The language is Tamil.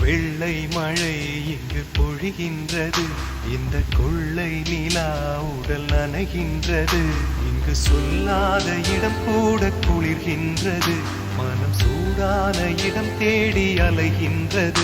வெள்ளை மழை இங்கு பொழிகின்றது, இந்த கொள்ளை நிலா உடல் நனைகின்றது. இங்கு சொல்லாத இடம் கூட குளிர்கின்றது, மனம் சூடான இடம் தேடி அலைகின்றது.